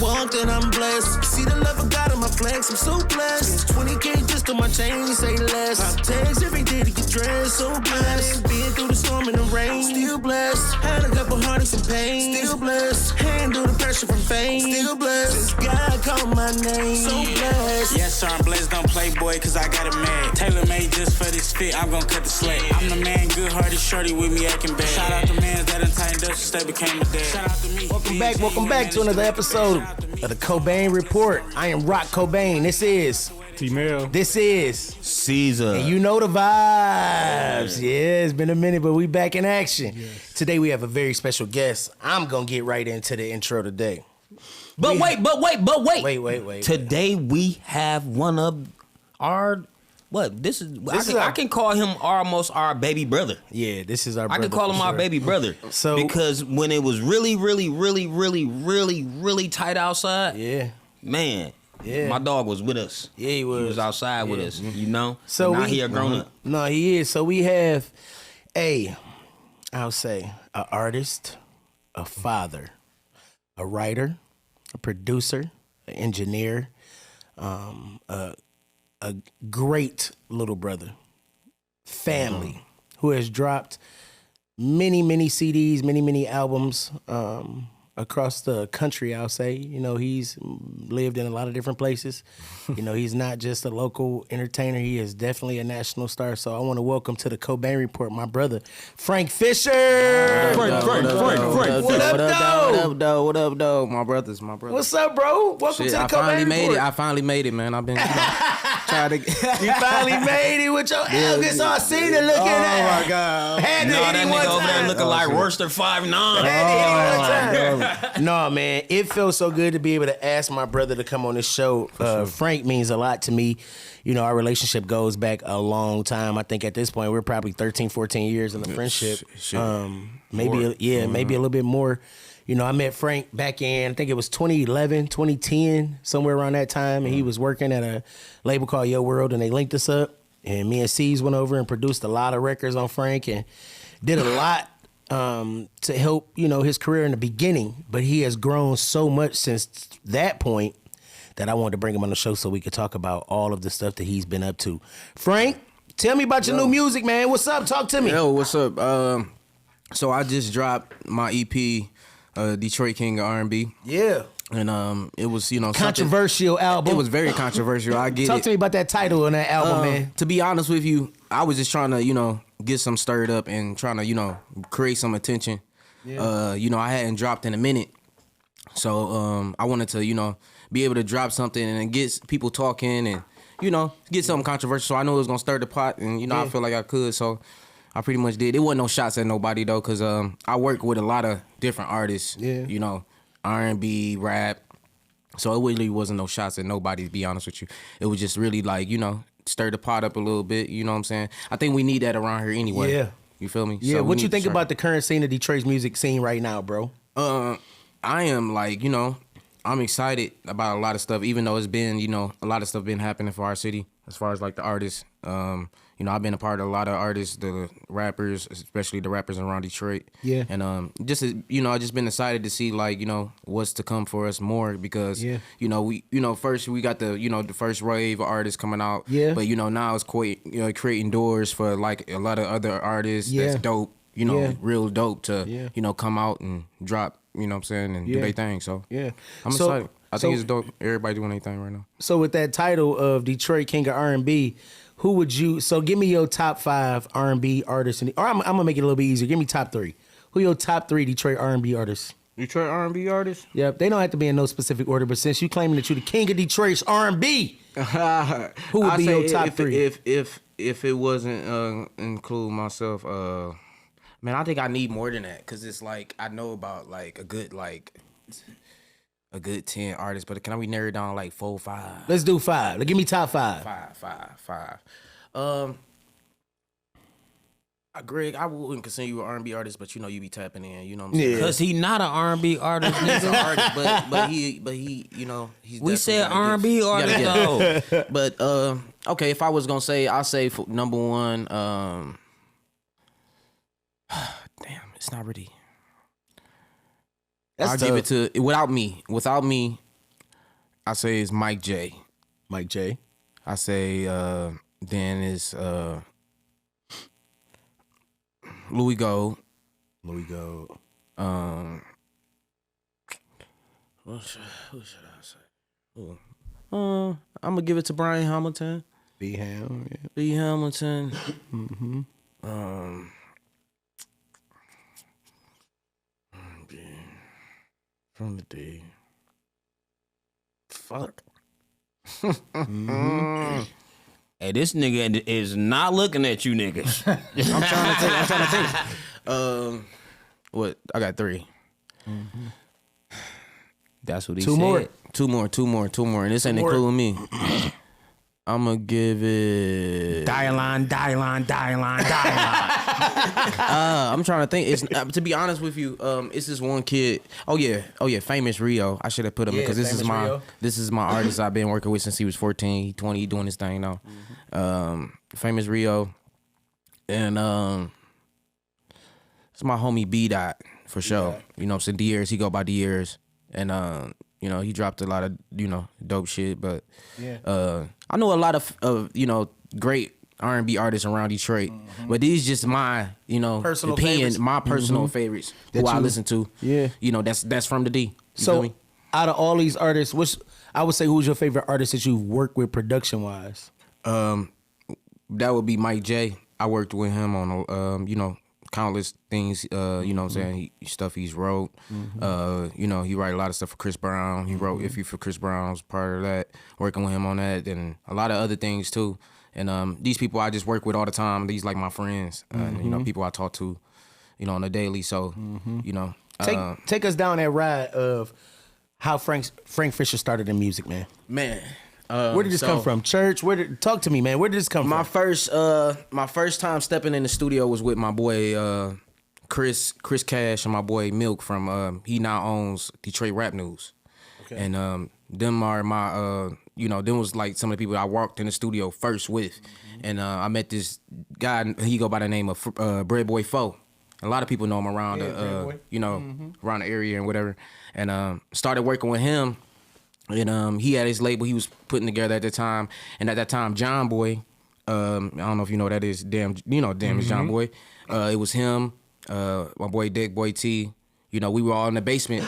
walk that I'm blessed. See the love of God in my flex, I'm so blessed. 20K just on my chain, say less. I text every day to get dressed, so blessed. Been through the storm and the rain, still blessed. Had a couple heartaches and pain, still blessed. Handle the pressure from fame, still blessed. Just God called my name, so blessed. Yes, sir, I'm blessed, don't play boy, cause I got it mad. Tailor made just for this fit, I'm gon' cut the slack. I'm the man, good hearted shorty with me acting bad. Shout out to mans that done tightened up since they became a dad. Shout out to me. Welcome back to another episode of the Cobain Report. I am Rock Cobain. This is T-Mail. This is Caesar. And you know the vibes. Yeah, it's been a minute, but we back in action. Yes. Today we have a very special guest. I'm gonna get right into the intro today. But wait. Wait. Today we have one of our I can call him almost our baby brother. Yeah, this is our brother. I can call him our baby brother. So because when it was really tight outside, man. Yeah. My dog was with us. Yeah, he was. He was outside with us, you know? So now he a grown up. No, he is. So we have I'll say, an artist, a father, a writer, a producer, an engineer, a great little brother, family, who has dropped many CDs, many albums, across the country, I'll say. You know, he's lived in a lot of different places. You know, he's not just a local entertainer. He is definitely a national star. So I want to welcome to the Cobain Report my brother, Frank Fisher. Frank. What up, though? My brothers. What's up, bro? Welcome to the Cobain Report. I finally made it, man. I've been trying to. You finally made it with your eldest. I seen it looking at. Oh my God. Had that nigga nigga over there looking like Worcester 5'9". No, man, it feels so good to be able to ask my brother to come on this show. Frank means a lot to me. You know, our relationship goes back a long time. I think at this point we're probably 13, 14 years in the friendship. Maybe a little bit more. You know, I met Frank back in, I think it was 2011, 2010, somewhere around that time. And he was working at a label called Yo World, and they linked us up. And me and C's went over and produced a lot of records on Frank and did a lot to help, you know, his career in the beginning. But he has grown so much since that point that I wanted to bring him on the show so we could talk about all of the stuff that he's been up to. Frank, tell me about your new music, man. What's up? Talk to me. Yo, what's up? So I just dropped my EP, Detroit King of R&B. Yeah. And it was, you know, controversial album. It was very controversial. I get Talk to me about that title on that album, man. To be honest with you, I was just trying to, you know, get some stirred up and trying to, you know, create some attention. Yeah. You know, I hadn't dropped in a minute. So I wanted to, you know, be able to drop something and get people talking and, you know, get something controversial. So I knew it was going to stir the pot and, you know, I feel like I could. So I pretty much did. It wasn't no shots at nobody, though, because I work with a lot of different artists, you know, R&B, rap. So it really wasn't no shots at nobody, to be honest with you. It was just really like, you know, stir the pot up a little bit, you know what I'm saying? I think we need that around here anyway. Yeah. You feel me? Yeah, so what you think about the current scene of Detroit's music scene right now, bro? I am like, you know, I'm excited about a lot of stuff, even though it's been, you know, a lot of stuff been happening for our city as far as like the artists. You know, I've been a part of a lot of artists, the rappers, especially the rappers around Detroit. Yeah. And just, you know, I just been excited to see like, you know, what's to come for us more because, you know, first we got the, you know, the first wave of artists coming out. Yeah. But, you know, now it's quite, you know, creating doors for like a lot of other artists that's dope, you know, real dope to, you know, come out and drop, you know what I'm saying, and do their thing. So, I'm excited. I think it's dope. Everybody doing their thing right now. So with that title of Detroit King of R&B, who would you? So give me your top 5 R&B artists, or I'm gonna make it a little bit easier. Give me top 3. Who are your top 3 Detroit R&B artists? Detroit R&B artists? Yep. They don't have to be in no specific order, but since you claiming that you're the king of Detroit's R&B, who would be your top 3? If it wasn't include myself, man, I think I need more than that because it's like I know about like a good 10 artists, but can we narrow it down like 4 or 5? Let's do 5. Give me top 5. Five. Greg, I wouldn't consider you an R&B artist, but you know you be tapping in. You know what I'm saying? Because he not an R&B artist. He's an artist, but he, you know, he's. We said R&B artist though. But okay, if I was gonna say, I'll say for number 1. Damn, it's not really. I'll give it to without me. I say it's Mike J. Mike J. I say then it's Louis Gold. Louis Gold. Who should I say? I'm gonna give it to Brian Hamilton. B Ham. Yeah. B Hamilton. From the D. Fuck. Hey, this nigga is not looking at you niggas. I'm trying to think. What? I got 3. That's what he Two said. Two more. And this ain't including me. I'm gonna give it. Dialine. I'm trying to think. It's to be honest with you. It's this one kid. Oh yeah. Famous Rio. I should have put him because this is my artist I've been working with since he was 14. He 20. He doing this thing now. Famous Rio, and it's my homie B Dot for sure. Yeah. You know, what I'm saying Diers. He go by Diers, and you know, he dropped a lot of dope shit. But I know a lot of great R&B artists around Detroit, but these just my personal opinion, favorites. my personal favorites who I listen to. Yeah, that's from the D. You so feel me? Out of all these artists, I would say who's your favorite artist that you've worked with production wise? That would be Mike J. I worked with him on countless things. You know what I'm saying? Stuff he's wrote. He write a lot of stuff for Chris Brown. He wrote If You for Chris Brown. I was part of that. Working with him on that and a lot of other things too. And these people I just work with all the time. These like my friends. And, people I talk to, on a daily. So, Take us down that ride of how Frank Fisher started in music, man. Man. Where did this come from? Church? Talk to me, man. Where did this come from? My first time stepping in the studio was with my boy Chris Cash and my boy Milk from he now owns Detroit Rap News. Okay. And them are my them was like some of the people I walked in the studio first with. And I met this guy, he go by the name of Bread Boy 4. A lot of people know him around around the area and whatever. And started working with him. And he had his label he was putting together at the time. And at that time, John Boy, I don't know if you know what that is. Damn is John Boy. It was him, my boy Dick Boy T. We were all in the basement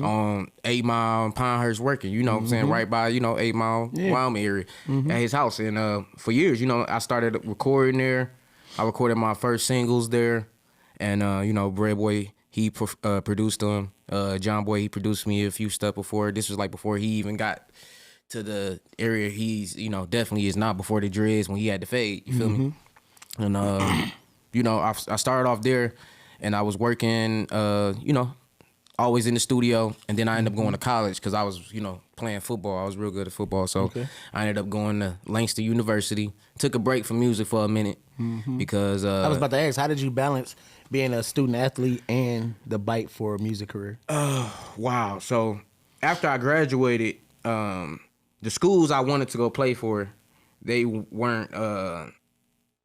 on 8 Mile and Pinehurst working. You know what I'm saying? Right by 8 Mile, Wyoming area at his house. And for years, I started recording there. I recorded my first singles there. And Bread Boy, he produced them. John Boy, he produced me a few stuff before. This was like before he even got to the area he's, definitely is not before the dreads when he had the fade. You feel me? And, I started off there and I was working, always in the studio. And then I ended up going to college because I was, playing football. I was real good at football. So I ended up going to Langston University. Took a break from music for a minute because... I was about to ask, how did you balance being a student athlete and the bite for a music career? Wow. So after I graduated, the schools I wanted to go play for, they weren't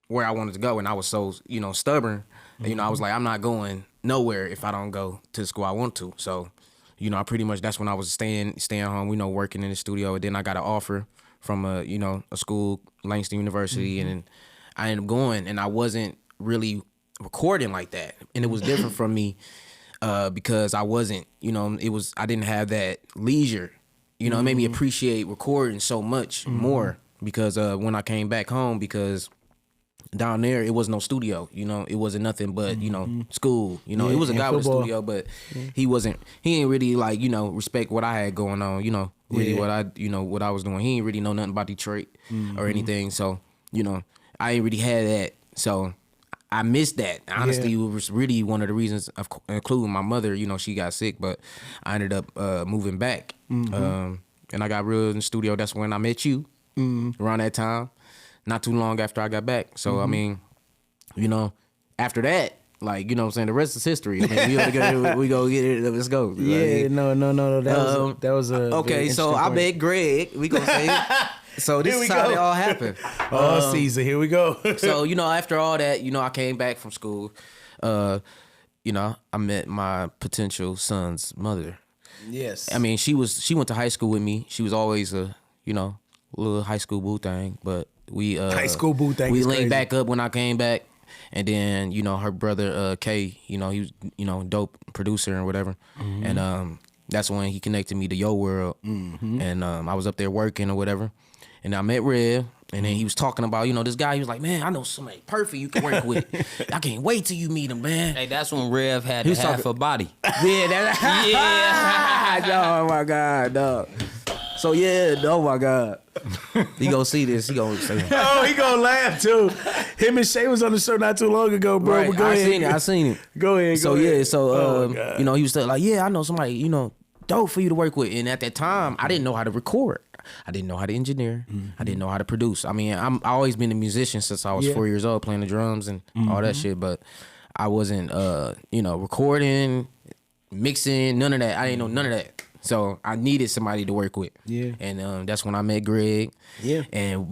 where I wanted to go. And I was so, stubborn. I was like, I'm not going nowhere if I don't go to the school I want to. So, I pretty much, that's when I was staying home, working in the studio. And then I got an offer from a school, Langston University. And I ended up going and I wasn't really recording like that. And it was different from me because I wasn't, I didn't have that leisure. It made me appreciate recording so much more because when I came back home, because down there it was no studio, it wasn't nothing but, school, it was a guy with a studio, but he ain't really like, respect what I had going on, really what I was doing. He ain't really know nothing about Detroit or anything. So, I ain't really had that. So I missed that. Honestly, it was really one of the reasons, including my mother, she got sick, but I ended up moving back. And I got real in the studio. That's when I met you around that time, not too long after I got back. So, I mean, after that, like, what I'm saying, the rest is history. I mean, we go get it. Let's go. Yeah, like, no. That was a okay, so I met Greg. We gonna say it. So this is how it all happened. Caesar, here we go. So, after all that, I came back from school. I met my potential son's mother. Yes. I mean, she went to high school with me. She was always a little high school boo thing, but we High school boo thing. We is linked crazy. back up when I came back, and then her brother Kay, he was dope producer and whatever, and that's when he connected me to Yo World, and I was up there working or whatever, and I met Rev. And then he was talking about, this guy. He was like, man, I know somebody perfect you can work with. I can't wait till you meet him, man. Hey, that's when Rev had the half a body. Yeah, oh my God, dog. So oh my God. He gonna see this. He gonna say, Oh, he gonna laugh too. Him and Shay was on the show not too long ago, bro. right, But go ahead. I seen it. Go ahead. So go ahead. he was still like, I know somebody, dope for you to work with. And at that time, I didn't know how to record. I didn't know how to engineer. I didn't know how to produce. I mean, I always been a musician since I was 4 years old, playing the drums and all that shit. But I wasn't, recording, mixing, none of that. I didn't know none of that. So I needed somebody to work with. Yeah. And that's when I met Greg. Yeah. And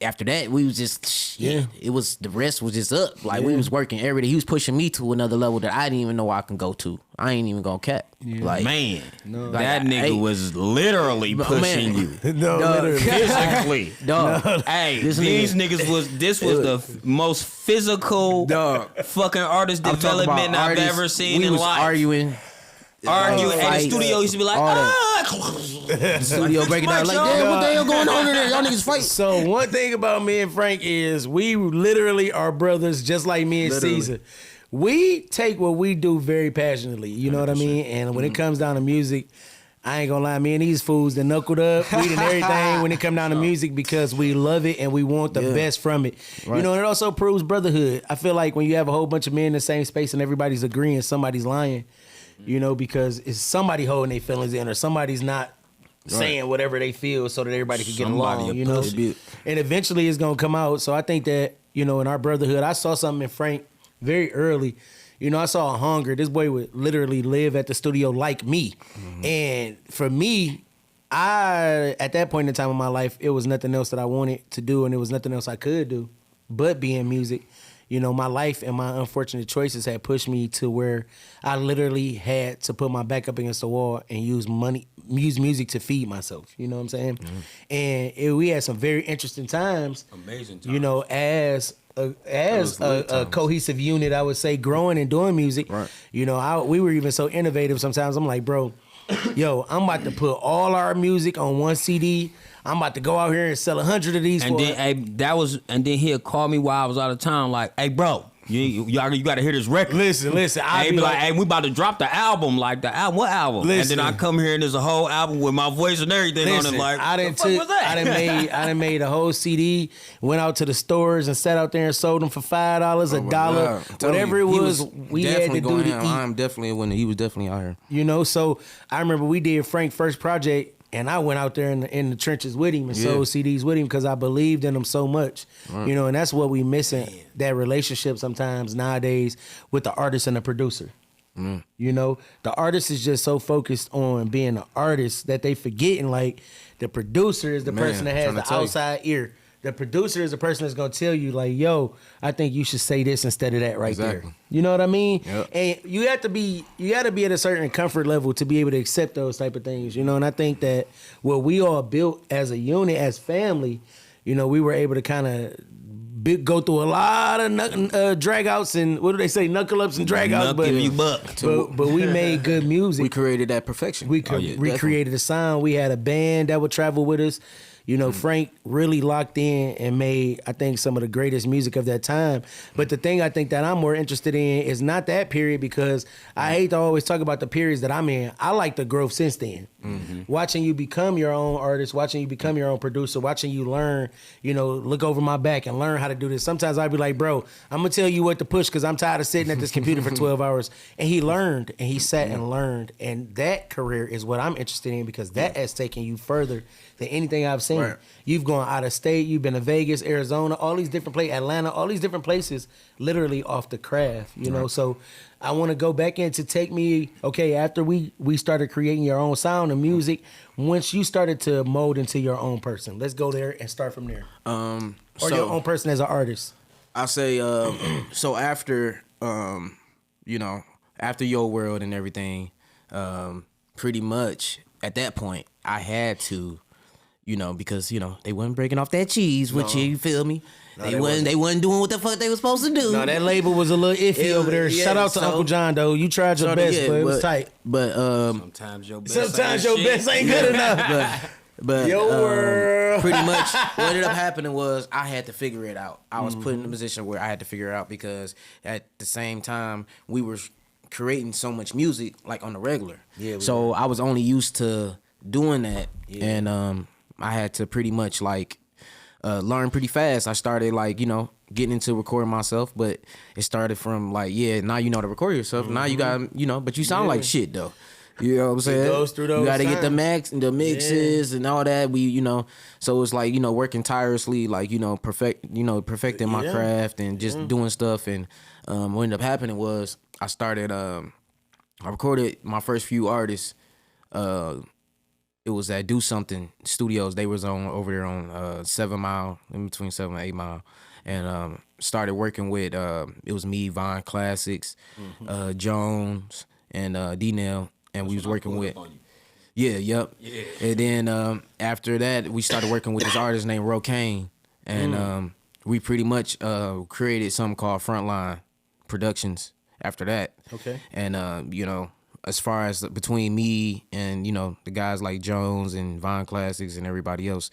after that, we was just, it was, the rest was just up. Like, we was working every day. He was pushing me to another level that I didn't even know I can go to. I ain't even gonna cap. Like, Man, like, that nigga was literally pushing you. No, literally. Physically. Dog. Hey, This these nigga- niggas was the most physical fucking artist I'm talking about development I've artists. ever seen We in was life. arguing. Arguing at the fights, studio used to be like, all that. ah, Studio breaking down like, damn, what the hell going on in there? Y'all niggas fight. So one thing about me and Frank is we literally are brothers, just like me and Literally. Caesar. We take what we do very passionately. You know what I mean? And when it comes down to music, I ain't gonna lie, me and these fools that knuckled up, we did everything when it come down to music because we love it and we want the best from it. Right. You know, and it also proves brotherhood. I feel like when you have a whole bunch of men in the same space and everybody's agreeing, somebody's lying. Because it's somebody holding their feelings in or somebody's not saying whatever they feel so that everybody can get along, And eventually it's going to come out. So I think that, in our brotherhood, I saw something in Frank very early. I saw a hunger. This boy would literally live at the studio like me. And for me, at that point in time in my life, it was nothing else that I wanted to do and it was nothing else I could do but be in music. My life and my unfortunate choices had pushed me to where I literally had to put my back up against the wall and use music to feed myself. You know what I'm saying? And we had some very interesting times. Amazing times. As a cohesive unit, I would say, growing and doing music. Right. We were even so innovative sometimes. I'm like, bro, I'm about to put all our music on one CD. I'm about to go out here and sell 100 of these. And then he'll call me while I was out of town, like, hey, bro, you got to hear this record. Listen. I'd be like, hey, we about to drop the album. Like, the album, what album? Listen. And then I come here and there's a whole album with my voice and everything on it. Like, I what the fuck was that? I done made a whole CD, went out to the stores and sat out there and sold them for $5, $1, God. whatever it was. We had to do to eat. I'm definitely a winner. He was definitely out here. So I remember we did Frank's first project. And I went out there in the trenches with him and sold CDs with him because I believed in him so much. Right. And that's what we missing, that relationship sometimes nowadays with the artist and the producer. The artist is just so focused on being an artist that they forgetting like the producer is the person that has the outside ear. The producer is the person that's gonna tell you like, yo, I think you should say this instead of that right there. You know what I mean? Yep. And you gotta be at a certain comfort level to be able to accept those type of things, And I think that what we all built as a unit, as family, we were able to kind of go through a lot of drag outs and what do they say, knuckle ups and drag outs, but we made good music. We created that perfection. We recreated a sound. We had a band that would travel with us. Frank really locked in and made, I think, some of the greatest music of that time. But the thing I think that I'm more interested in is not that period because I hate to always talk about the periods that I'm in. I like the growth since then. Watching you become your own artist, watching you become your own producer, watching you learn, look over my back and learn how to do this. Sometimes I'd be like, bro, I'm going to tell you what to push because I'm tired of sitting at this computer for 12 hours. And he learned and he sat and learned. And that career is what I'm interested in because that has taken you further than anything I've seen. Right. You've gone out of state. You've been to Vegas, Arizona, all these different places, Atlanta, all these different places, literally off the craft, know? So I want to go back in to take me, after we started creating your own sound and music, once you started to mold into your own person, let's go there and start from there. Or your own person as an artist. I say, so after, after Yo World and everything, pretty much at that point I had to, because they wasn't breaking off that cheese with you feel me? No, they wasn't doing what the fuck they was supposed to do. No, that label was a little iffy over there. Yeah, shout out to Uncle John though. You tried your best, but it was tight. But sometimes your best ain't good enough. But pretty much what ended up happening was I had to figure it out. I was put in a position where I had to figure it out because at the same time we were creating so much music like on the regular. Yeah. So I was only used to doing that, and I had to pretty much like learn pretty fast. I started like getting into recording myself, but it started from like now you know how to record yourself. Now you got but you sound like shit though. You know what I'm saying? It goes through those you got to get the mixes and all that. So it's like working tirelessly, like perfecting my craft and just doing stuff. And what ended up happening was I started. I recorded my first few artists. It was at Do Something Studios. They was over there on 7 Mile, in between 7 and 8 Mile, and started working with. It was me, Von Classics, Jones, and D-Nail. And we was working with, and then after that we started working with this artist named Rocane, and we pretty much created something called Frontline Productions. After that, okay, and as far as between me and the guys like Jones and Von Classics and everybody else,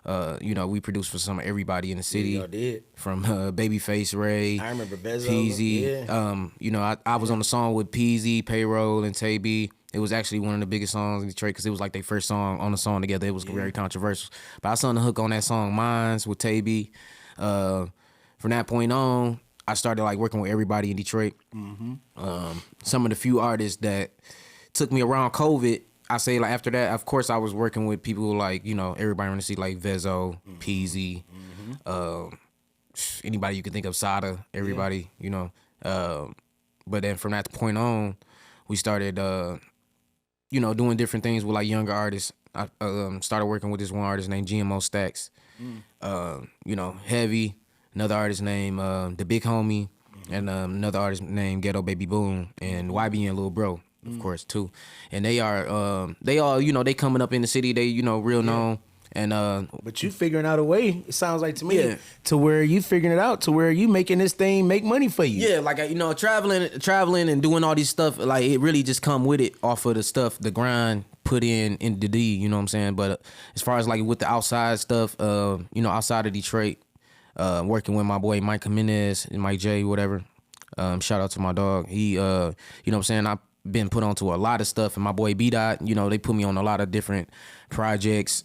we produced for some of everybody in the city. Y'all did. From Babyface Ray, I remember Bezos, Peasy. I was on the song with Peasy, Payroll, and Tay B. It was actually one of the biggest songs in Detroit because it was like their first song on the song together. It was very controversial. But I sung the hook on that song, Mines, with Tay B. From that point on, I started like working with everybody in Detroit. Some of the few artists that took me around COVID, I say like after that, of course I was working with people like, everybody in the city like Vezo, Peasy, anybody you can think of, Sada, everybody, But then from that point on, we started, doing different things with like younger artists. I started working with this one artist named GMO Stacks. Heavy, another artist named The Big Homie, and another artist named Ghetto Baby Boom, and YB and Lil Bro, of course, too. And they are, they all, they coming up in the city, they, real known. And but you figuring out a way, it sounds like to me, to where you figuring it out, to where you making this thing make money for you. Yeah, like traveling and doing all these stuff, like it really just come with it off of the stuff, the grind put in the D, you know what I'm saying? But as far as like with the outside stuff, outside of Detroit, working with my boy Mike Jimenez and Mike J, whatever. Shout out to my dog. He, you know what I'm saying? I've been put onto a lot of stuff, and my boy B-Dot, they put me on a lot of different projects,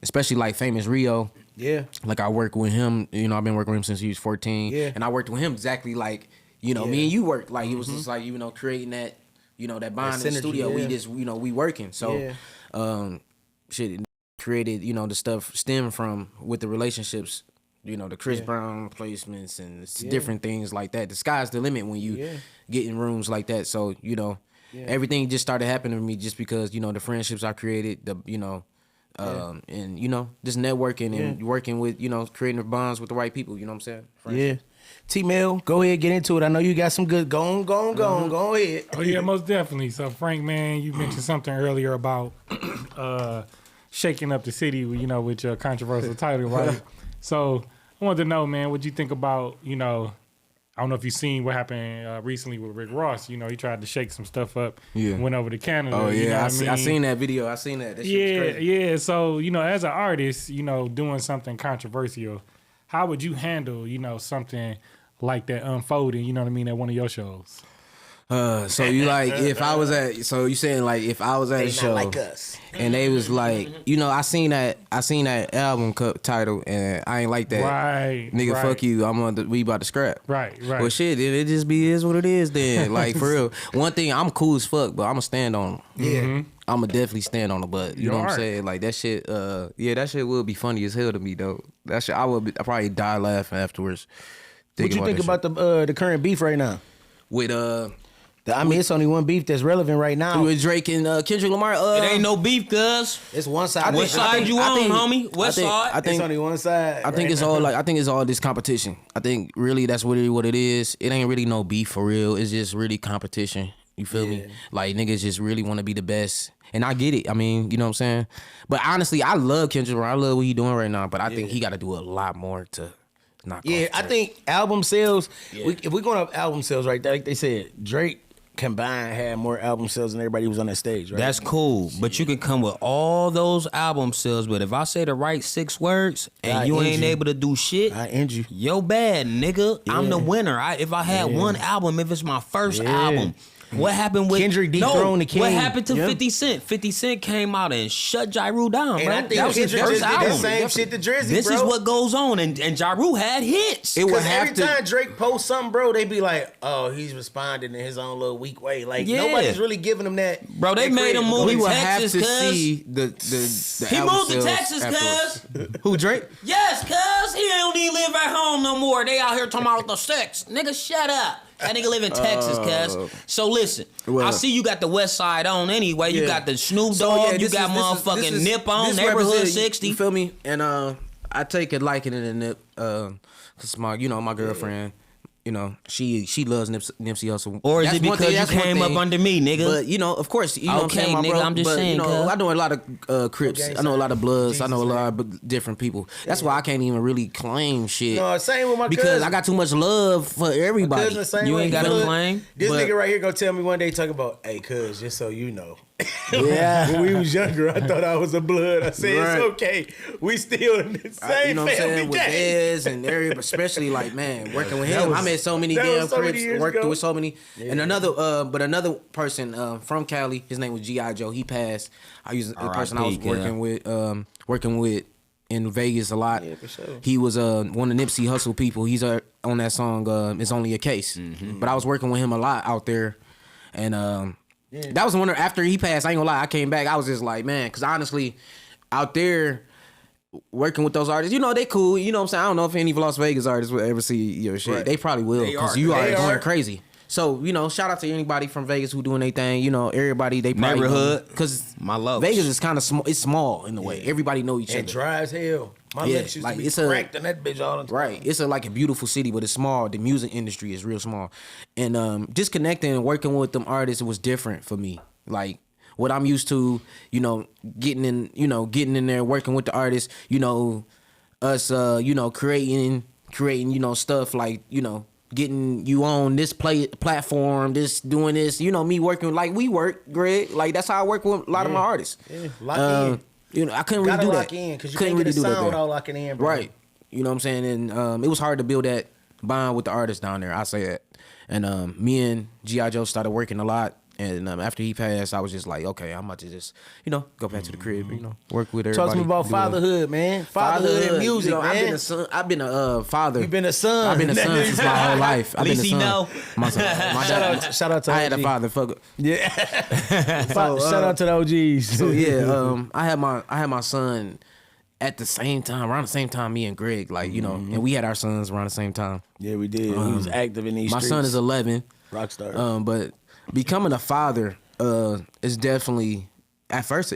especially like Famous Rio. Yeah. Like I work with him, I've been working with him since he was 14. Yeah. And I worked with him exactly like, me and you worked. Like it was just like, creating that, that bond in the studio. Yeah. We just, we working. So, it created, the stuff stemmed from with the relationships, the Chris Brown placements and different things like that. The sky's the limit when you get in rooms like that. So, everything just started happening to me just because, the friendships I created, and, just networking and working with, creating the bonds with the right people, you know what I'm saying? Yeah. T-Mail, go ahead, get into it. I know you got some good, go on, go ahead. Oh, yeah, most definitely. So, Frank, man, you mentioned something earlier about shaking up the city, with your controversial title, right? So, I wanted to know, man, what you think about, I don't know if you've seen what happened recently with Rick Ross. He tried to shake some stuff up and went over to Canada. Oh, yeah, I seen that video. I seen that. That shit was crazy. Yeah. So, as an artist, doing something controversial, how would you handle, something like that unfolding, at one of your shows? So you like if I was at you saying like if I was at a show like us. And they was like I seen that album title and I ain't like that. Right. Nigga, fuck you. We about to scrap. Right. Well shit, it just is what it is then. Like for real. One thing, I'm cool as fuck, but I'ma stand on them. Yeah. I'ma definitely stand on it, but you know what I'm saying? Like that shit, that shit would be funny as hell to me though. That shit I probably die laughing afterwards. What you think about the current beef right now? With it's only one beef that's relevant right now. With Drake and Kendrick Lamar. It ain't no beef, cuz. It's one side. What side you on, homie? What side? I think it's only one side. I think it's all I think it's all this competition. I think really that's what it is. It ain't really no beef for real. It's just really competition. You feel me? Like niggas just really want to be the best, and I get it. I mean, you know what I'm saying. But honestly, I love Kendrick. I love what he doing right now. But I think he got to do a lot more to knock off Drake. I think album sales. If we're going off album sales, right? Like they said, Drake combined had more album sales than everybody who was on that stage, right? That's cool, but you can come with all those album sales, but if I say the right 6 words and you ain't able to do shit, I end you. Yo bad, nigga. I'm the winner. If I had one album, if it's my first album. What happened with Kendrick dethroned the king? What happened to 50 Cent? 50 Cent came out and shut Ja Rule down, And bro. I think That was his Kendrick first just did album. the same shit to Drizzy, This bro. is what goes on, and Ja Rule had hits. It would Because have every to. time Drake posts something, bro, they be like, "Oh, he's responding in his own little weak way." Like Yeah. nobody's really giving him that. Bro, they that made him credit. move We to would Texas, have to cuz. see the He album moved to sales Texas, afterwards. cuz. Who, Drake? Yes, cuz. He don't even live at home no more. They out here talking about the sex. Nigga, shut up. That nigga live in Texas, cuz. So listen, Well, I see you got the West Side on anyway. You Yeah. got the Snoop So, Dogg. yeah, You this got is- motherfucking this is- Nip on, this Neighborhood represent- 60. You feel me? And I take a liking in Nip, cause my girlfriend. You know, she loves Nipsey Hussle. Or is That's it one because thing- you that's one came up thing. under me, nigga? But you know, of course, you know what I'm Okay, saying, my nigga, bro. I'm just but saying, you know, cuz. I know a lot of Crips. Okay, I know a lot of Bloods. I know a Jesus, lot of different people. That's why I can't even really claim shit. No, same with my because cousin. I got too much love for everybody. Cousin the same You way. ain't got Look, to claim. This but- nigga right here gonna tell me one day talking about, "Hey, cuz, just so you know." Yeah. When we was younger, I thought I was a blood. I said Right. it's okay. We still in the same You know what I'm family saying? With gang. Dez and everybody, especially like, man, working with That him. was- I met so many that was damn so many Crips, years worked ago. with so many. And another person from Cali, his name was G.I. Joe. He passed. I used the person I was R.I.P., working with in Vegas a lot. Yeah, for sure. He was one of Nipsey Hussle people. He's on that song, It's Only a Case. But I was working with him a lot out there. And that was one after he passed. I ain't gonna lie, I came back. I was just like, man, because honestly, out there working with those artists, you know, they cool. You know what I'm saying? I don't know if any Las Vegas artists will ever see your shit. Right. They probably will, because you are going crazy. So, you know, shout out to anybody from Vegas who doing their thing. You know, everybody, they probably Neighborhood. because My love. Vegas is kind of small. It's small in a way. Everybody know each And other. dry as hell. My Yeah, lips used like, to be it's a- cracked in that bitch all the time. Right. It's like a beautiful city, but it's small. The music industry is real small. And just connecting and working with them artists, it was different for me. Like what I'm used to, you know, getting in there, working with the artists, you know, us creating, you know, stuff like, you know, getting you on this platform, this doing this, you know, me working like we work, Greg. Like that's how I work with a lot of my artists. Yeah, lock in. You know, I couldn't really Gotta do lock that. in, 'cause you Couldn't can't get really a do that sound there. without locking in, bro. Right. You know what I'm saying? And it was hard to build that bond with the artists down there. I say that. And me and G.I. Joe started working a lot. And after he passed, I was just like, okay, I'm about to just, you know, go back to the crib, you know, work with everybody. Talk to me about do fatherhood, man. Fatherhood and music, you know, man. I've been a father. You've been a son. I've been a son since my whole life. I've been a least he son. know. My son. My dad. Shout out to I had a OG. father. Fuck. Yeah. Shout out to the OGs. So yeah, I had my son at the same time, around the same time me and Greg, like, you know, and we had our sons around the same time. Yeah, we did. He was active in these My streets. son is 11. Rockstar. But becoming a father is definitely at first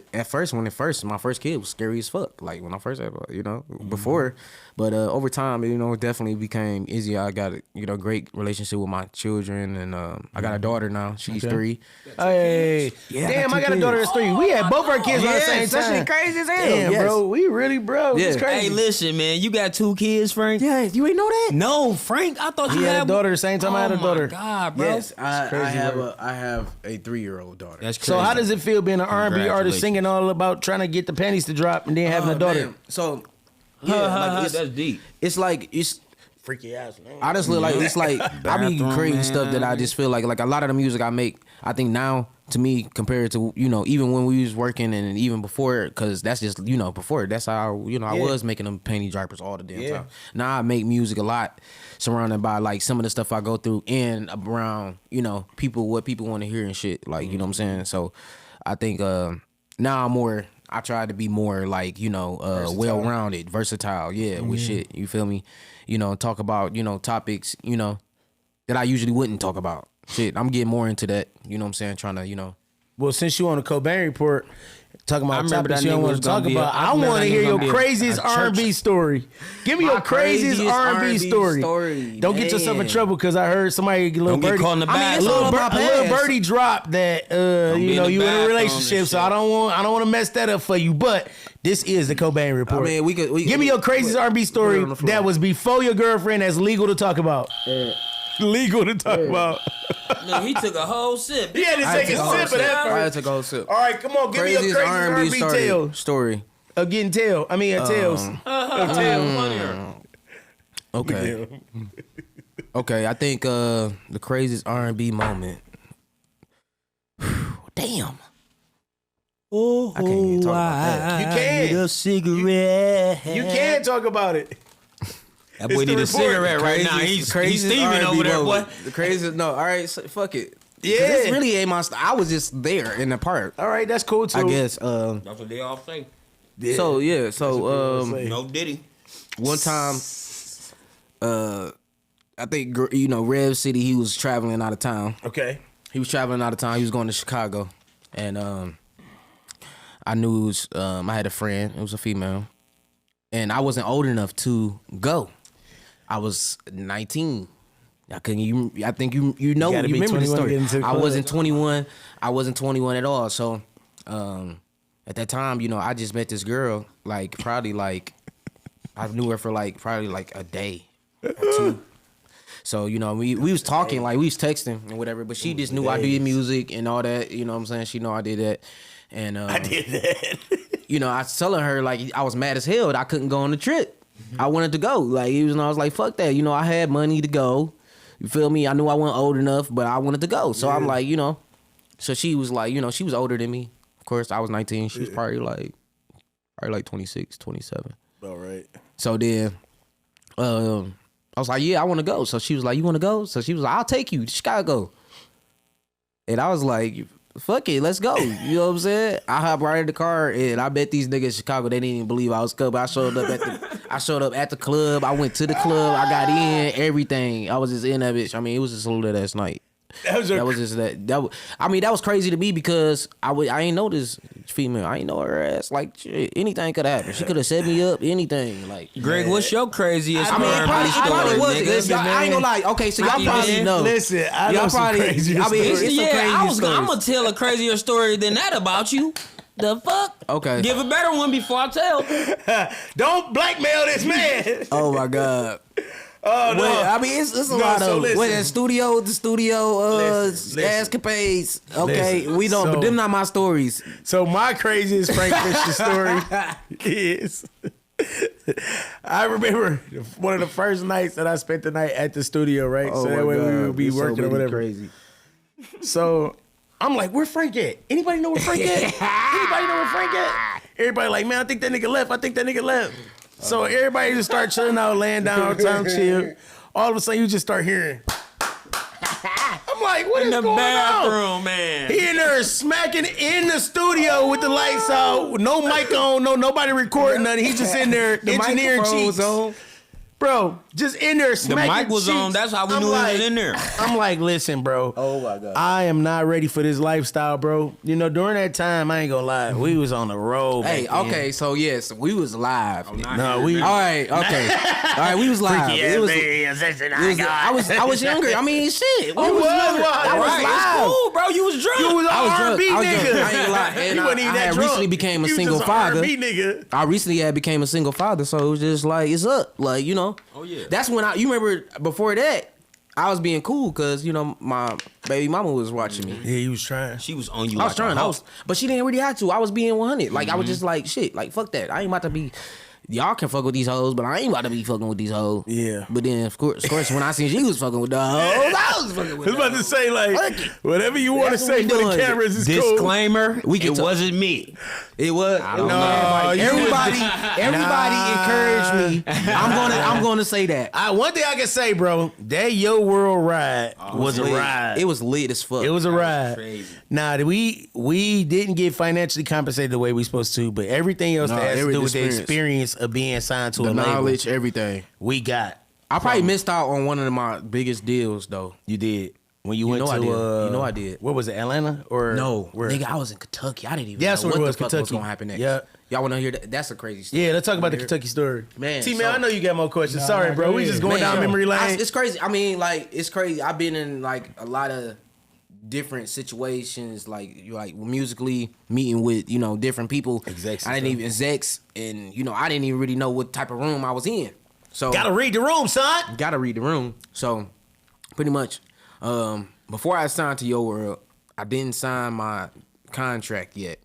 my first kid was scary as fuck. Like when I first had, you know, before, but over time, you know, it definitely became easier. I got a, you know, great relationship with my children, and I got a daughter now. She's 3. Hey, Yeah, damn! I I got got a 2 daughter that's 3. We had both our kids around the same that time. shit crazy as hell. Damn, Yes. bro, we really broke. It's Yeah. crazy. Hey, listen, man. You got 2 kids, Frank? Yeah, you ain't know that? No, Frank. I thought you He had a had daughter the same time I had a daughter. Oh my God, bro. Yes, I crazy have work. I have a 3-year-old daughter. That's crazy. So how does it feel being an R&B artist Congratulations. singing all about trying to get the panties to drop and then having a daughter? Man. So yeah, like That's deep. it's like it's Freaky ass. Man. honestly like it's like I be Bathroom, creating man. stuff that I just feel like a lot of the music I make, I think now to me compared to, you know, even when we was working and even before, because that's just, you know, before that's how, you know, I Yeah. was making them panty droppers all the damn Yeah. time. Now I make music a lot surrounded by like some of the stuff I go through and around, you know, what people want to hear and shit, like, you know what I'm saying? So I think now I try to be more like, you know, well-rounded, versatile, with shit, you feel me? You know, talk about, you know, topics, you know, that I usually wouldn't talk about. Shit, I'm getting more into that, you know what I'm saying, trying to, you know. Well, since you on the Cobain Report, talking about remember topics that you don't nigga want was to talk gonna be a- about. I I remember want to that hear nigga your gonna be a craziest church- R&B story. Give me your craziest R&B story. Don't get yourself in man. trouble because I heard somebody, little Don't get birdie, caught in the bag. it's all about a little past. birdie dropped that be you know in the you in a bathroom relationship, and so I don't want to mess that up for you. But this is the Cobain Report. I mean, we Give me your craziest R&B story on the floor. that was before your girlfriend that's legal to talk about. Legal to talk about. Look, he took a whole sip. He had to take a sip of that I had first. to take a whole sip. All right, come on, give me your Craziest craziest R&B tale. story. Of getting tail. I mean, tails. Of tail. Okay. Okay, I think the craziest R&B moment. Damn. Oh, I can't even talk about that. You can. a cigarette. You can talk about it. That boy It's the need a report. cigarette right now. He's steaming R&B over there, boy. moment. The craziest. No, all right, so, fuck it. 'Cause Yeah. This really ain't my. I was just there in the park. All right, that's cool too. I guess. That's what they all say. Yeah. So yeah. So No Diddy. one time, I think Rev City. He was traveling out of town. Okay. He was traveling out of town. He was going to Chicago, and I knew it was, I had a friend. It was a female, and I wasn't old enough to go. I was 19. I couldn't. I think you know. gotta You be remember the 21 to story. get into the I club. wasn't 21. I wasn't 21 at all. So at that time, I just met this girl. I knew her for probably a day or two. So, we was talking, we was texting and whatever, but she just knew I did music and all that, you know what I'm saying? She know I did that. And I did that. I was telling her I was mad as hell that I couldn't go on the trip. I wanted to go. I was like, fuck that. I had money to go. You feel me? I knew I wasn't old enough, but I wanted to go. So I'm like, so she was like, she was older than me. Of course, I was 19. She was probably like 26, 27. All right. So then I was like, yeah, I want to go. So she was like, you want to go? So she was like, I'll take you to Chicago. And I was like, fuck it, let's go. You know what I'm saying? I hopped right in the car, and I bet these niggas in Chicago, they didn't even believe I was coming. I showed up at the club. I went to the club. I got in, everything. I was just in that bitch. I mean, it was just a little ass night. That was crazy to me because I ain't know this female. I ain't know her ass. Shit, anything could happen. She could have set me up. Anything. Greg, what's your craziest R&B Probably story, was. nigga? I ain't gonna lie. Okay, so y'all probably know. Listen, I know Y'all some probably. crazier I mean, stories. it's some crazy I'm stories. gonna tell a crazier story than that about you. The fuck? Okay. Give a better one before I tell. Don't blackmail this man. Oh my god. Oh no. Well, I mean, it's a lot so of listen. the studio Listen. escapades. Okay, Listen. we don't, So- but them not my stories. So my craziest Frank Fisher story is I remember one of the first nights that I spent the night at the studio, right? so that way we would be working or whatever. Crazy. So I'm like, where Frank at? Anybody know where Frank at? Anybody know where Frank at? Everybody like, man, I think that nigga left. So everybody just start chilling out, laying down, time to chill. All of a sudden, you just start hearing. I'm like, what is In the going bathroom, on? man. He in there smacking in the studio with the lights out, no mic on, nobody recording nothing. He just in there engineering cheeks. Bro, just in there The smacking mic was cheeks. on. That's how we I'm knew he like, was in there. I'm like, listen, bro. Oh my god. I am not ready for this lifestyle, bro. During that time, I ain't gonna lie, we was on the road. Hey, back then. okay, so yes, we was live. No, we. All right, okay, all right, we was live. It was, I was younger. I mean, shit. We You was younger. wild. I was Right, live. It's cool, bro. You was drunk. You was an I was drunk. R&B I was drunk. nigga. I ain't gonna lie. And You wasn't even I that had drunk. recently became a You single just an father. R&B nigga. I recently became a single father, so it was just like it's up, Oh yeah. That's when you remember before that, I was being cool because my baby mama was watching me. Yeah, he was trying. She was on you. I was trying, but she didn't really have to. I was being 100. I was just like, shit, fuck that. I ain't about to be. Y'all can fuck with these hoes, but I ain't about to be fucking with these hoes. Yeah. But then, of course, when I seen she was fucking with the hoes, I was fucking with I was about to say, whatever you want to That's what say we for the doing. cameras is cool. Disclaimer: can it wasn't me. It was. Everybody encouraged me. I'm gonna say that. One thing I can say, bro, that Yo World ride was a lit. ride. It was lit as fuck. It was a ride. crazy. Nah, we didn't get financially compensated the way we supposed to, but everything else that has to do with the experience of being signed to the a label, knowledge, everything. we got. I probably missed out on one of my biggest deals though. You did. When you went to, I did. You know I did. What was it, Atlanta or No, where? nigga, I was in Kentucky. I didn't even That's know where what it was, the fuck was Kentucky. gonna happen next. Yeah. Y'all want to hear that? That's a crazy story. Yeah, let's talk about the Kentucky story. Man, T-Man, so- I know you got more questions. Nah, Sorry, bro. go We ahead. just going Man, down memory lane. It's crazy. I mean, like, it's crazy. I've been in like a lot of different situations, like musically meeting with different people. Execs I didn't even execs, and I didn't even really know what type of room I was in. So Gotta read the room, son. gotta read the room. So pretty much, before I signed to Yo World, I didn't sign my contract yet.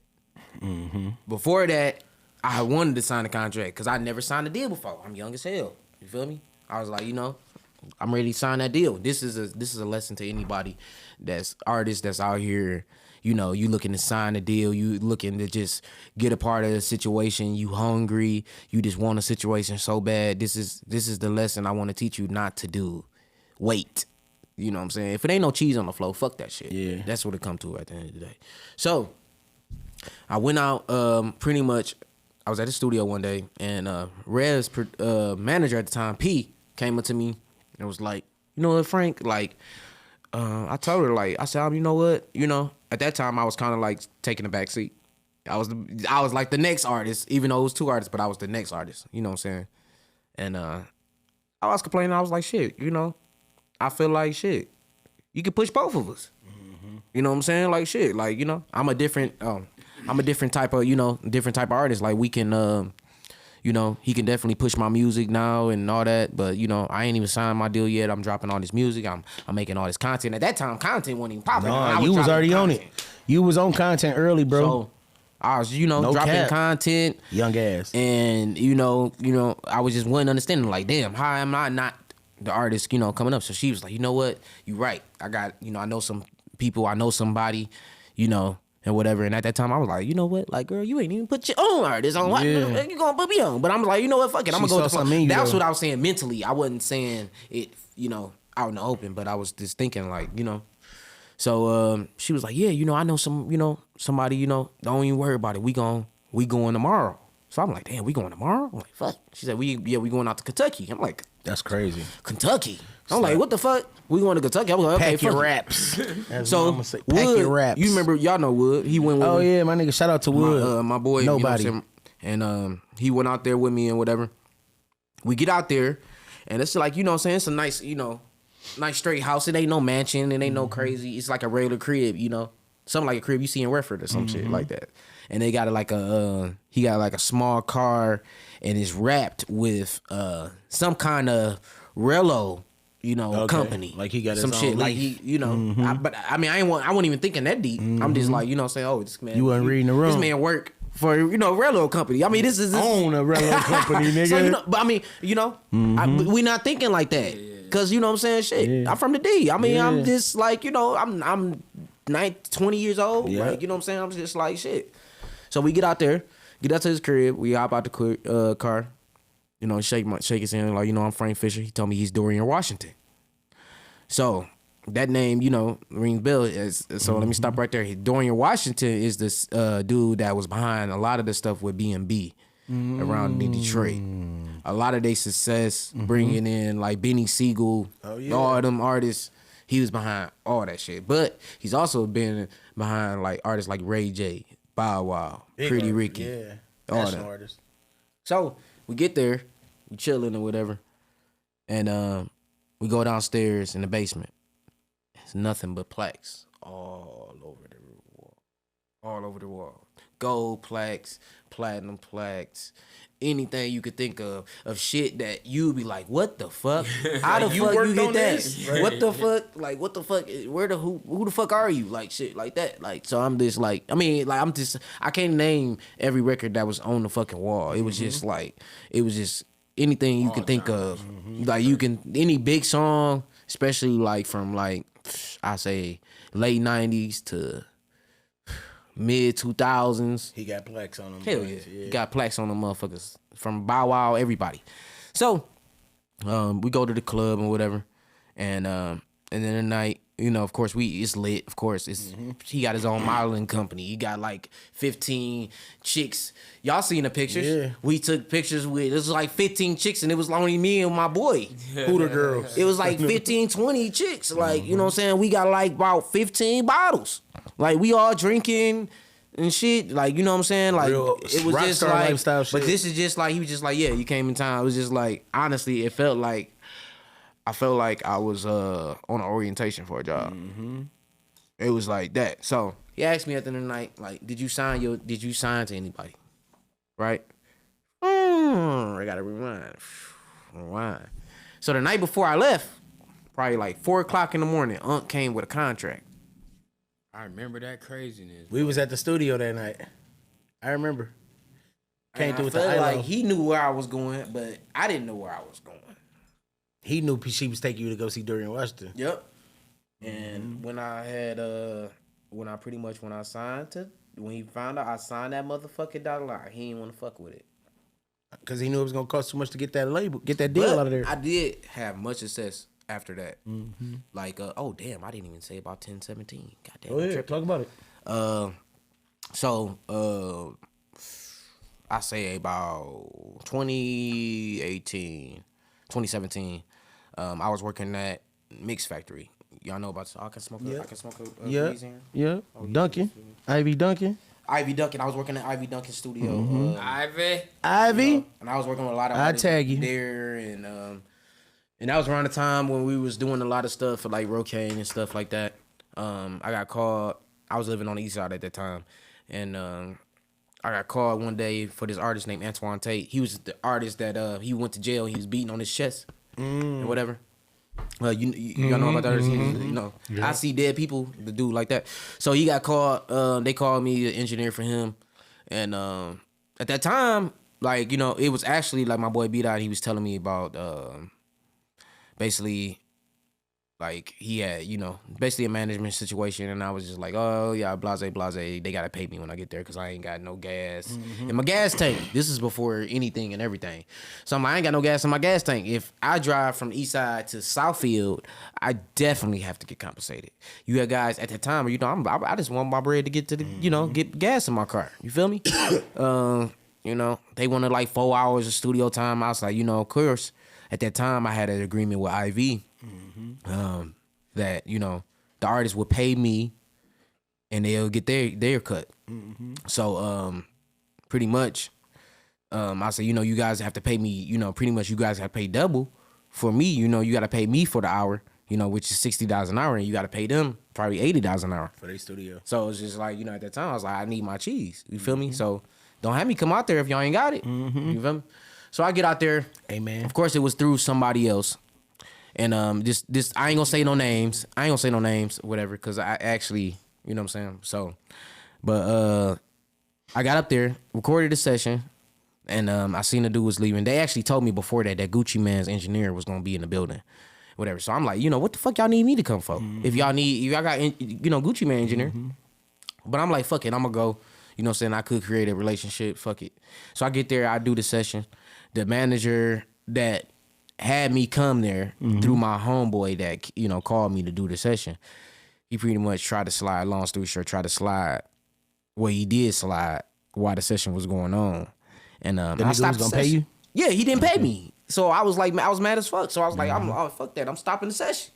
Before that, I wanted to sign a contract because I never signed a deal before. I'm young as hell. You feel me? I was like, I'm ready to sign that deal. This is a lesson to anybody that's artist that's out here. You looking to sign a deal. You looking to just get a part of the situation. You hungry. You just want a situation so bad. This is the lesson I want to teach you not to do. Wait. You know what I'm saying? If it ain't no cheese on the floor, fuck that shit. Yeah. That's what it come to at the end of the day. So I went out pretty much. I was at the studio one day, and Rev's manager at the time, P, came up to me and was like, "You know what, Frank? Like, I told her, like, I said, you know what? At that time, I was kind of like taking the back seat. I was like the next artist, even though it was two artists, but I was the next artist. You know what I'm saying? And I was complaining. I was like, shit, I feel like shit. You could push both of us. You know what I'm saying? Like shit. Like I'm a different type of artist. Like we can, he can definitely push my music now and all that. But I ain't even signed my deal yet. I'm dropping all this music. I'm making all this content. At that time, content wasn't even popping. No, you was already on it. You was on content early, bro. So I was, No dropping cap. content. Young ass. And I was just wasn't understanding. Like, damn, how am I not the artist? Coming up. So she was like, you know what? You right. I got. I know some people. I know somebody. And whatever. And at that time, I was like, you know what? Like, girl, you ain't even put your own artist on. What Yeah. you gonna put me on? But I'm like, you know what? Fuck it. I'm She gonna go saw with the flow. something in you, That's though. what I was saying mentally. I wasn't saying it, out in the open. But I was just thinking, like, So she was like, yeah, I know somebody, don't even worry about it. We going tomorrow. So I'm like, damn, we going tomorrow? I'm like, fuck. She said, we going out to Kentucky. I'm like, That's crazy. Kentucky? I'm like, what the fuck? We going to Kentucky? I was like, okay, Pack your fuck it. raps. That's So what I'm gonna say. Pack Wood, your raps. you remember, y'all know Wood. He went with Oh me. yeah, my nigga. Shout out to Wood. My boy, Nobody. And he went out there with me and whatever. We get out there, and it's like, it's a nice, nice straight house. It ain't no mansion. It ain't no crazy. It's like a regular crib, something like a crib you see in Redford or some shit like that. And they got he got like a small car, and it's wrapped with some kind of Rello, company. Like he got his some own shit. Like leaf. he, but I mean, I wasn't even thinking that deep. I'm just like, saying, oh, this man. You wasn't reading the room. This man work for Rello company. I mean, this is Own a Rello company, nigga. So but I mean, we not thinking like that. Cause what I'm saying, shit. Yeah. I'm from the D. I mean, Yeah. I'm just like, I'm 20 years old. Yeah. Like, what I'm saying? I'm just like shit. So we get out there, get out to his crib. We hop out the car. Shake his hand like, I'm Frank Fisher. He told me he's Dorian Washington. So that name, rings bell. So let me stop right there. Dorian Washington is this dude that was behind a lot of the stuff with B&B around in Detroit. A lot of their success, bringing in like Benny Siegel, all of them artists. He was behind all that shit. But he's also been behind like artists like Ray J, Bow Wow, Pretty Ricky. Yeah. all National that. artist. So we get there, we chilling or whatever, and we go downstairs in the basement. It's nothing but plaques all over the wall, all over the wall. Gold plaques, platinum plaques, anything you could think of shit that you be like, what the fuck? How the you fuck worked you get on that? this? What the fuck? Like, what the fuck? Who the fuck are you? Like shit like that. Like, so I'm just like, I can't name every record that was on the fucking wall. It was just like, anything you can think of. Like any big song, especially like from like, I say late 90s to mid 2000s. He got plaques on him. Hell yeah. He got plaques on them motherfuckers from Bow Wow, everybody. So we go to the club and whatever, and then the night, You know, of course, it's lit. Of course, he got his own modeling company. He got like 15 chicks. Y'all seen the pictures? Yeah. We took pictures with, it was like 15 chicks, and it was only me and my boy. Hooter girls. It was like 15, 20 chicks. Like, you know what I'm saying? We got like about 15 bottles. Like, we all drinking and shit. Like, you know what I'm saying? Like, Real it was just rockstar like, lifestyle shit. but this is just like, he was just like, yeah, you came in time. It was just like, honestly, it felt like, I felt like I was on an orientation for a job. It was like that. So he asked me at the end of the night, like, did you sign to anybody? Right? I gotta rewind. So the night before I left, probably like 4 o'clock in the morning, Unc came with a contract. I remember that craziness. We was at the studio that night. I remember. Came And through I with the felt ILO. like he knew where I was going, but I didn't know where I was going. He knew she was taking you to go see Dorian Washington. Yep. And when I he found out I signed that motherfucking dotted line, he didn't want to fuck with it. Because he knew it was going to cost too much to get that label, get that deal But out of there. I did have much success after that. Like, oh damn, I didn't even say about 1017. Goddamn. Oh, yeah. Talk about it. So I say about 2017. I was working at Mix Factory. Y'all know about this. I can smoke a Yeah. here. Yeah. Duncan. Ivy Duncan. Ivy Duncan. I was working at Ivy Duncan studio. Ivy. Ivy. And I was working with a lot of I artists tag you. there, and that was around the time when we was doing a lot of stuff for like Rocaine and stuff like that. I got called. I was living on the east side at that time, and I got called one day for this artist named Antoine Tate. He was the artist that he went to jail. He was beating on his chest and whatever. Y'all know about that artist? You know, I see dead people, the dude like that. So he got called. They called me an engineer for him, and at that time, like, you know, it was actually like my boy B-Dot. He was telling me about basically, like, he had, you know, basically a management situation, and I was just like, oh yeah, blase. They gotta pay me when I get there because I ain't got no gas in my gas tank. This is before anything and everything. So I'm like, I ain't got no gas in my gas tank. If I drive from East Side to Southfield, I definitely have to get compensated. You had guys at that time, you know, I just want my bread to get to the, you know, get gas in my car. You feel me? You know, they wanted like 4 hours of studio time. I was like, you know, of course, at that time I had an agreement with IV. That, you know, the artist would pay me and they'll get their cut. So pretty much I said, you know, you guys have to pay me, you know, pretty much you guys have to pay double for me. You know, you got to pay me for the hour, you know, which is $60 an hour, and you got to pay them probably $80 an hour For their studio. So it's just like, you know, at that time I was like, I need my cheese. You feel me? So don't have me come out there if y'all ain't got it. You feel me? So I get out there. Amen. Of course, it was through somebody else. And this I ain't gonna say no names. Whatever, because I actually, you know what I'm saying? So, but I got up there, recorded the session, and I seen the dude was leaving. They actually told me before that Gucci Man's engineer was gonna be in the building. Whatever. So I'm like, you know, what the fuck y'all need me to come for? If y'all got, you know, Gucci Man engineer. But I'm like, fuck it, I'm gonna go. You know what I'm saying? I could create a relationship. Fuck it. So I get there, I do the session. The manager that had me come there through my homeboy that, you know, called me to do the session. He pretty much tried to slide, long story short, well, he did slide while the session was going on. And The I nigga stopped was the gonna pay session. you? Yeah, he didn't pay me. So I was like, I was mad as fuck. So I was like, oh, fuck that. I'm stopping the session.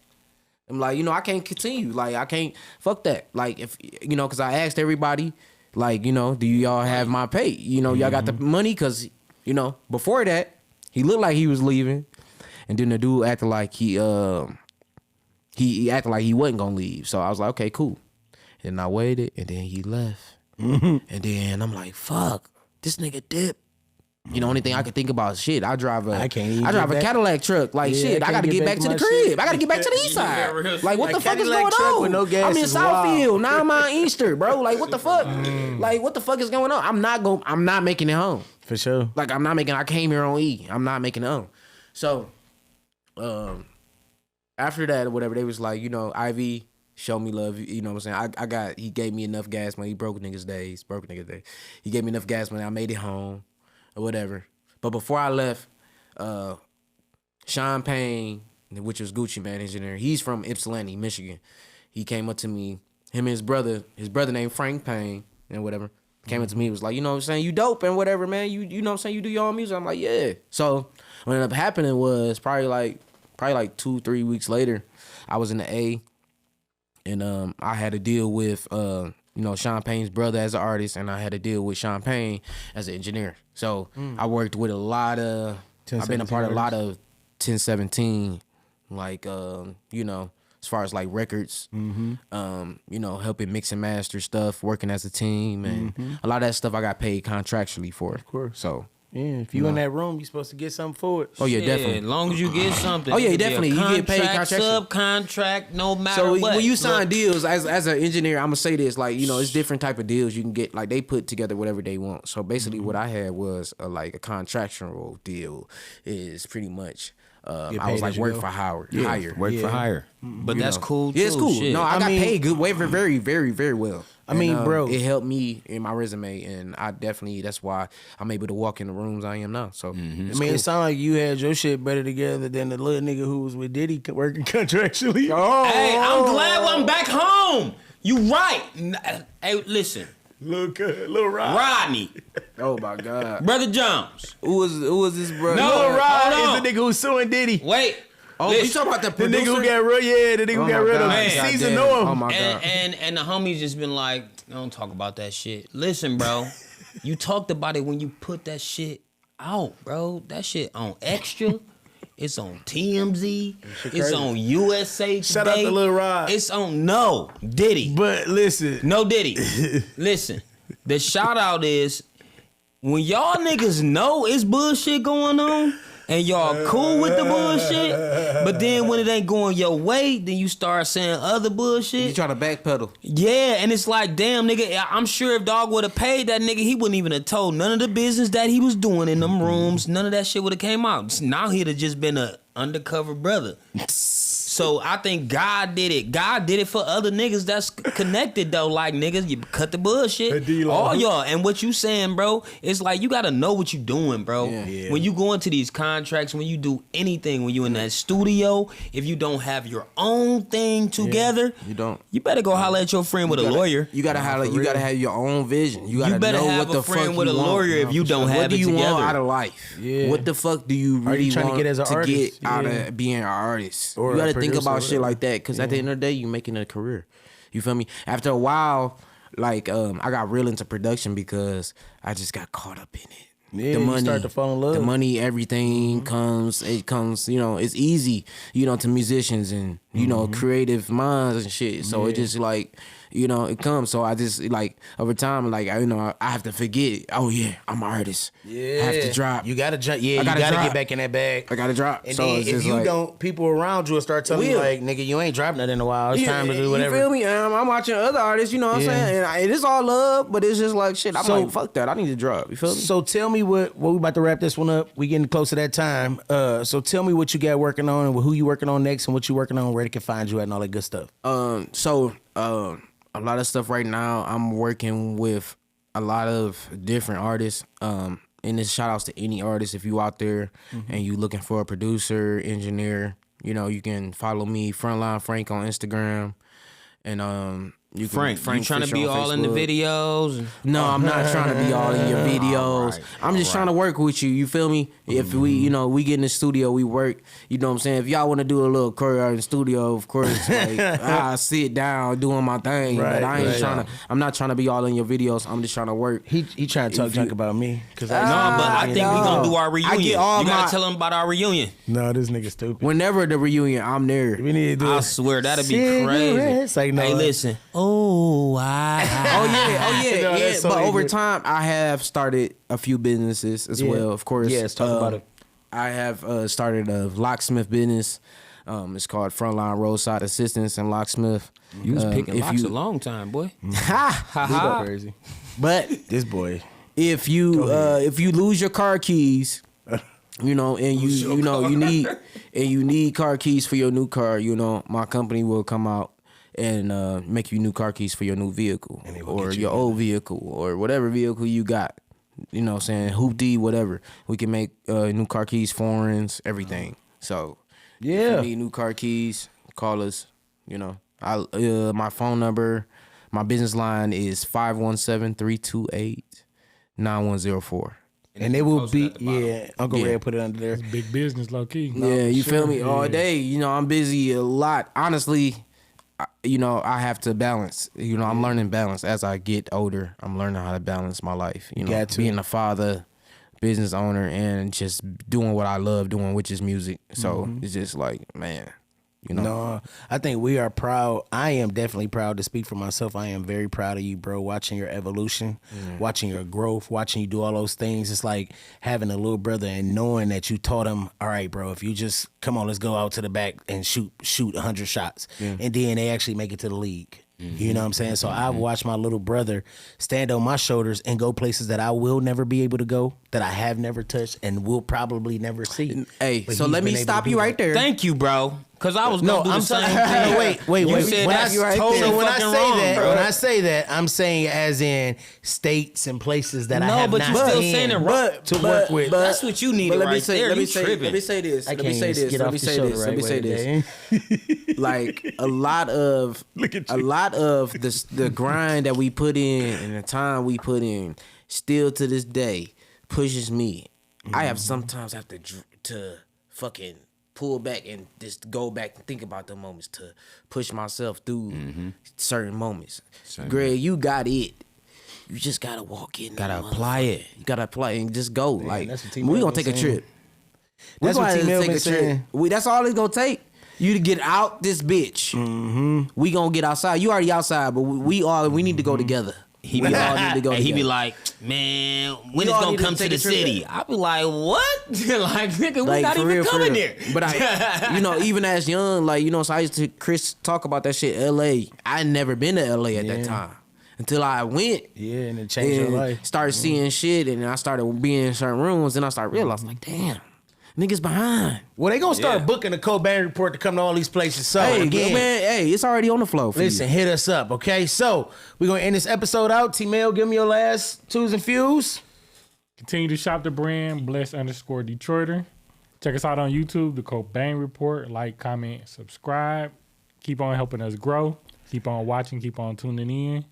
I'm like, you know, I can't continue. Like, I can't, fuck that. Like, if, you know, because I asked everybody, like, you know, do y'all have my pay? You know, y'all got the money? Because, you know, before that, he looked like he was leaving. And then the dude acted like he acted like he wasn't gonna leave. So I was like, okay, cool. And I waited, and then he left. And then I'm like, fuck, this nigga dipped. You know, only thing I could think about is shit. I drive a Cadillac truck. Like, Yeah, shit, I gotta get back to the crib. I gotta get back to the east side. Like, what the fuck is Cadillac going truck on? with no gas I'm in is wild. Southfield. Now I'm on Easter, bro. Like, what the fuck? Like, what the fuck is going on? I'm not making it home. For sure. Like, I came here on E. I'm not making it home. So, after that or whatever, they was like, you know, IV, show me love. You know what I'm saying? He gave me enough gas money. He broke niggas days. He gave me enough gas money. I made it home or whatever. But before I left, Sean Payne, which was Gucci Man engineer, he's from Ypsilanti, Michigan. he came up to me, him and his brother named Frank Payne and whatever, came up to me, was like, you know what I'm saying, you dope and whatever, man. You know what I'm saying, you do your own music. I'm like, yeah. So what ended up happening was probably like 2-3 weeks later, I was in the A, and I had to deal with Sean Payne's brother as an artist, and I had to deal with Sean Payne as an engineer. So I worked with a lot of, I've been a part of a lot of 1017, like as far as like records, helping mix and master stuff, working as a team, and a lot of that stuff I got paid contractually for. Of course. So yeah, if you in that room, you're supposed to get something for it. Oh yeah, definitely. As long as you get something. Oh yeah, definitely. You get paid contract, subcontract, no matter so what. when you sign deals as an engineer, I'm gonna say this, like, it's different type of deals you can get. Like, they put together whatever they want. So basically, what I had was a contractual deal. Is pretty much. I was like work for hire. Work for hire. But that's cool too. Yeah, it's cool. Shit. No, I got paid good, very, very, very well. I mean, bro, it helped me in my resume, and I definitely, that's why I'm able to walk in the rooms I am now. So it sounded like you had your shit better together than the little nigga who was with Diddy working contractually. Hey, I'm glad I'm back home. You right. Hey, listen. Little Rodney. Oh my God. Brother Jones. Who was this brother? No, Lil Rod hold on. is the nigga who's suing Diddy. Wait. Oh, listen. you talking about the The producer? nigga who got rid, the nigga who got rid of Man. him. Caesar Goddamn. know him. Oh my God. And the homies just been like, don't talk about that shit. Listen, bro. You talked about it when you put that shit out, bro. That shit on Extra. It's on TMZ. It's on USA Today. Shout out to Lil Rod. It's on Diddy. But listen. No Diddy. Listen. The shout out is when y'all niggas know it's bullshit going on and y'all cool with the bullshit, but then when it ain't going your way, then you start saying other bullshit. You try to backpedal. Yeah, and it's like, damn, nigga, I'm sure if Dog would have paid that nigga, he wouldn't even have told none of the business that he was doing in them rooms. None of that shit would have came out. Now he'd have just been a undercover brother. So I think God did it. God did it for other niggas that's connected though. Like, niggas, you cut the bullshit. All y'all. And what you saying, bro, it's like you gotta know what you doing, bro. Yeah. When you go into these contracts, when you do anything, when you in that studio, if you don't have your own thing together, You don't. you better go holler at your friend with a lawyer. You gotta have your own vision. You gotta better know have what the a friend fuck with you a want. lawyer if you don't have What do it you want together. out of life? Yeah. What the fuck do you Are you really trying to want get as an artist? get out Yeah. of being an artist? Or you a gotta think producer, about shit whatever. like that, because at the end of the day, you making a career. You feel me? After a while, like I got real into production because I just got caught up in it. Yeah, you start to fall in love. The money, everything comes. It comes. It's easy. To musicians and creative minds and shit. So it just like. It comes. So I just like over time, like I have to forget. Oh yeah, I'm an artist. Yeah. I have to drop. You gotta jump. Yeah, I you gotta gotta drop. get back in that bag. I gotta drop. And so then it's if just you like, don't, people around you will start telling you Will. like, nigga, you ain't dropped nothing in a while. It's time to do whatever. You feel me? I'm watching other artists. You know what I'm Yeah. saying? And it is all love, but it's just like shit. I'm So- like, fuck that. I need to drop. You feel me? So tell me what we about to wrap this one up. We getting close to that time. So tell me what you got working on and who you working on next and what you working on, where they can find you at and all that good stuff. A lot of stuff right now. I'm working with a lot of different artists. And this shout outs to any artist if you out there and you looking for a producer, engineer. You can follow me, Frontline Frank on Instagram, and you can Frank, you trying to Fisher be on all in the Facebook. videos? No, I'm not trying to be all in your videos. I'm just trying to work with you. You feel me? If we get in the studio, we work. You know what I'm saying? If y'all want to do a little choreo in the studio, of course, like I sit down doing my thing. Right, but I ain't right. trying to. I'm not trying to be all in your videos. I'm just trying to work. He trying to talk junk about me because No, but I think we gonna do our I reunion. get all You gotta my- tell them about our reunion. no, this nigga stupid. Whenever the reunion, I'm there. We need to do I it. swear that'd be Cigarettes. crazy. Like, no. Hey, listen. Oh, Oh yeah. No, that's so but over good. time, I have started a few businesses as well. Of course. Yes, talk about it. I have started a locksmith business. It's called Frontline Roadside Assistance and Locksmith. You was picking if locks you- a long time, boy. Ha! Ha He go ha. crazy. But This boy. if you lose your car keys, and you need car keys for your new car, my company will come out and make you new car keys for your new vehicle or your old vehicle or whatever vehicle you got. You know what I'm saying? Hoopty, whatever. We can make new car keys, foreigns, everything. So if Yeah. you need new car keys, call us, My phone number, my business line is 517-328-9104. And it will be, Uncle Red put it under there. It's big business, low key. You feel me? All day. You know, I'm busy a lot. Honestly, you know, I have to balance. You know, I'm learning balance as I get older. I'm learning how to balance my life. You know, being a father, business owner, and just doing what I love doing, which is music. So it's just like, man. You know? No, I think we are proud. I am definitely proud to speak for myself. I am very proud of you, bro. Watching your evolution, watching your growth, watching you do all those things. It's like having a little brother and knowing that you taught him, all right, bro, if you just, come on, let's go out to the back and shoot 100 shots. And then they actually make it to the league. You know what I'm saying? So I've watched my little brother stand on my shoulders and go places that I will never be able to go, that I have never touched and will probably never see. Hey, But so he's let me been able stop to you do right that. there. Thank you, bro. Cause I was gonna do the same thing. Wait. You said When that's I say that, I'm saying as in states and places that I have but not you still been saying it right. to work with. That's what you needed right there. Let me You say tripping. this. Let me say this. Like a lot of the grind that we put in and the time we put in, still to this day, pushes me. I have sometimes have to fucking pull back and just go back and think about the moments to push myself through certain moments. Greg, you got it. You just gotta walk in. Gotta apply it. You gotta apply it and just go. Like, that's what we T-Mel gonna been take a saying. trip. That's what T-Mel been saying. That's all it's gonna take. You to get out this bitch. We gonna get outside. You already outside, but we need to go together. He be like, man, when it's gonna come to the city? I be like, what? Like, nigga, we not even coming there. But I, you know, even as young, like, you know, so I used to Chris talk about that shit. LA, I never been to LA at that time until I went. Yeah, and it changed your life. Started seeing shit, and I started being in certain rooms, and I started realizing, like, damn, niggas behind. Well, they gonna start booking the Cobain Report to come to all these places. So Hey, again, man, hey, it's already on the flow. listen, hit us up, okay? So we're gonna end this episode out. T-Mail, give me your last twos and fews. Continue to shop the brand, bless_Detroiter. Check us out on YouTube, the Cobain Report. Like, comment, subscribe. Keep on helping us grow. Keep on watching, keep on tuning in.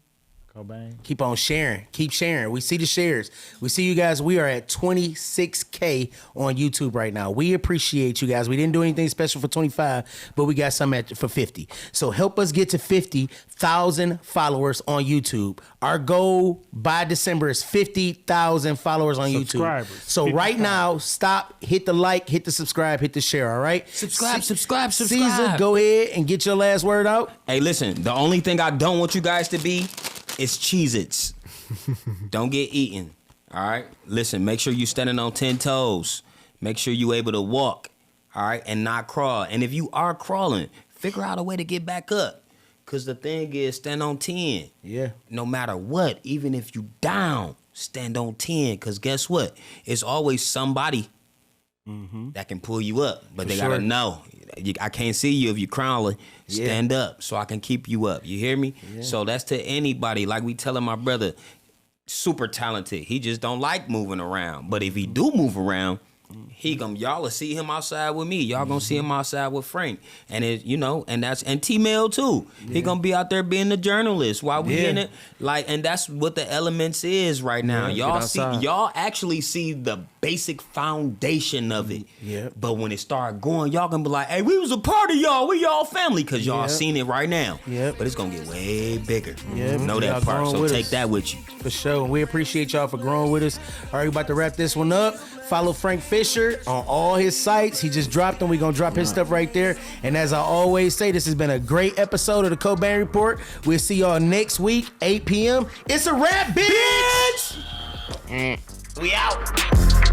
Cobain. Keep on sharing. Keep sharing. We see the shares. We see you guys. We are at 26K on YouTube right now. We appreciate you guys. We didn't do anything special for 25, but we got some for 50. So help us get to 50,000 followers on YouTube. Our goal by December is 50,000 followers on Subscribers. YouTube. So right now, stop, hit the like, hit the subscribe, hit the share, all right? Subscribe. Caesar, go ahead and get your last word out. Hey, listen, the only thing I don't want you guys to be is Cheez-Its. Don't get eaten. All right? Listen, make sure you standing on 10 toes. Make sure you able to walk, all right, and not crawl. And if you are crawling, figure out a way to get back up. Because the thing is, stand on 10. Yeah. No matter what, even if you down, stand on 10. Because guess what? It's always somebody that can pull you up. But they got to know. I can't see you if you're crawling. Stand up so I can keep you up. You hear me? Yeah. So that's to anybody. Like we telling my brother, super talented. He just don't like moving around. But if he do move around, y'all will see him outside with me. Y'all gonna see him outside with Frank. And it, you know, and T-Mail too. He gonna be out there being the journalist while we in it. Like, and that's what the elements is right now. Y'all actually see the basic foundation of it. Yeah. But when it start going, y'all gonna be like, hey, we was a part of y'all. We y'all family. Cause y'all seen it right now. Yeah. But it's gonna get way bigger. Yeah. Know that part. So take that with you. For sure. And we appreciate y'all for growing with us. All right, we about to wrap this one up. Follow Frank Fisher on all his sites. He just dropped them. We're going to drop his stuff right there. And as I always say, this has been a great episode of the Cobain Report. We'll see y'all next week, 8 p.m. It's a wrap, bitch! We out.